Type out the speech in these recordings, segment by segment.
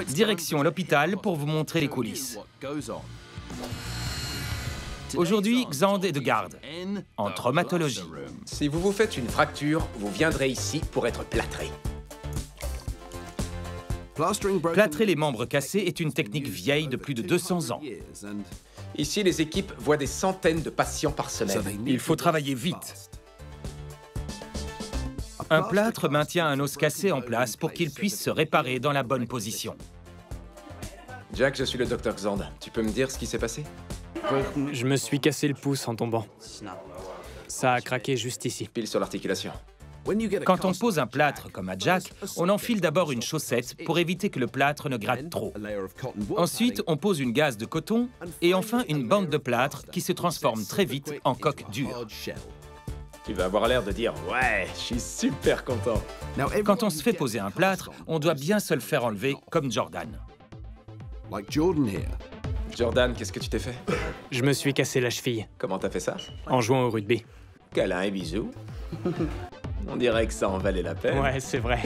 Direction l'hôpital pour vous montrer les coulisses. Aujourd'hui, Xand est de garde, en traumatologie. Si vous vous faites une fracture, vous viendrez ici pour être plâtré. Plâtrer les membres cassés est une technique vieille de plus de 200 ans. Ici, les équipes voient des centaines de patients par semaine. Il faut travailler vite. Un plâtre maintient un os cassé en place pour qu'il puisse se réparer dans la bonne position. Jack, je suis le docteur Xand. Tu peux me dire ce qui s'est passé? Je me suis cassé le pouce en tombant. Ça a craqué juste ici. Pile sur l'articulation. Quand on pose un plâtre comme à Jack, on enfile d'abord une chaussette pour éviter que le plâtre ne gratte trop. Ensuite, on pose une gaze de coton et enfin une bande de plâtre qui se transforme très vite en coque dure. Tu vas avoir l'air de dire « Ouais, je suis super content ». Quand on se fait poser un plâtre, on doit bien se le faire enlever comme Jordan. Jordan, qu'est-ce que tu t'es fait? Je me suis cassé la cheville Comment t'as fait ça? en jouant au rugby. Câlin et bisous. On dirait que ça en valait la peine. Ouais, c'est vrai.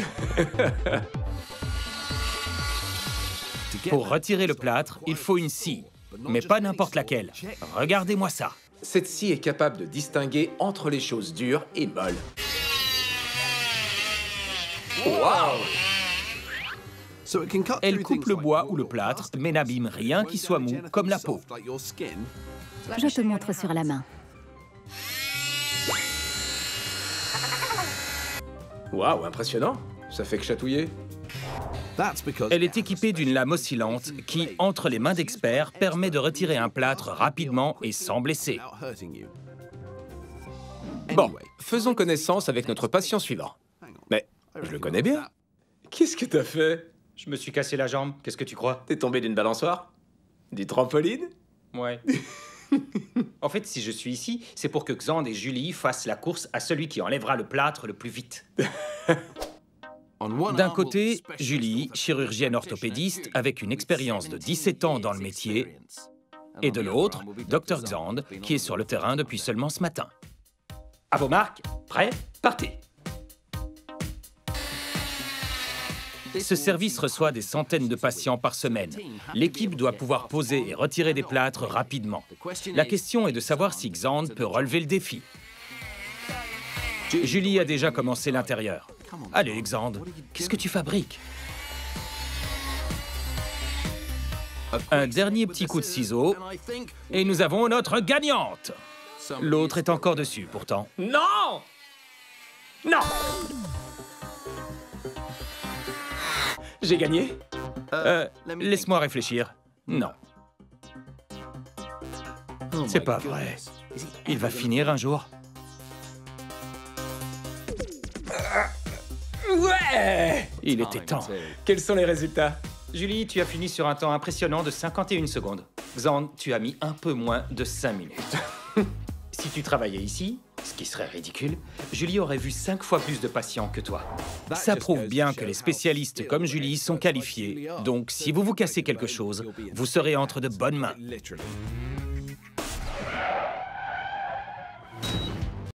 Pour retirer le plâtre, il faut une scie, mais pas n'importe laquelle. Regardez-moi ça. Cette scie est capable de distinguer entre les choses dures et molles. Waouh! Elle coupe le bois ou le plâtre, mais n'abîme rien qui soit mou, comme la peau. Je te montre sur la main. Waouh, impressionnant. Ça fait que chatouiller. Elle est équipée d'une lame oscillante qui, entre les mains d'experts, permet de retirer un plâtre rapidement et sans blesser. Bon, faisons connaissance avec notre patient suivant. Mais je le connais bien. Qu'est-ce que t'as fait? Je me suis cassé la jambe, qu'est-ce que tu crois? T'es tombé d'une balançoire? Du trampoline? Ouais. En fait, si je suis ici, c'est pour que Xand et Julie fassent la course à celui qui enlèvera le plâtre le plus vite. D'un côté, Julie, chirurgienne orthopédiste avec une expérience de 17 ans dans le métier. Et de l'autre, Dr Xand, qui est sur le terrain depuis seulement ce matin. À vos marques, prêts, partez. Ce service reçoit des centaines de patients par semaine. L'équipe doit pouvoir poser et retirer des plâtres rapidement. La question est de savoir si Xand peut relever le défi. Julie a déjà commencé l'intérieur. Allez, Xand, qu'est-ce que tu fabriques? Un dernier petit coup de ciseau, et nous avons notre gagnante. L'autre est encore dessus, pourtant. Non! Non! J'ai gagné? Laisse-moi réfléchir. Non. C'est pas vrai. Il va finir un jour. Ouais! Il était temps. Quels sont les résultats? Julie, tu as fini sur un temps impressionnant de 51 secondes. Xand, tu as mis un peu moins de 5 minutes. Si tu travaillais ici, ce qui serait ridicule, Julie aurait vu 5 fois plus de patients que toi. Ça prouve bien que les spécialistes comme Julie sont qualifiés. Donc, si vous vous cassez quelque chose, vous serez entre de bonnes mains.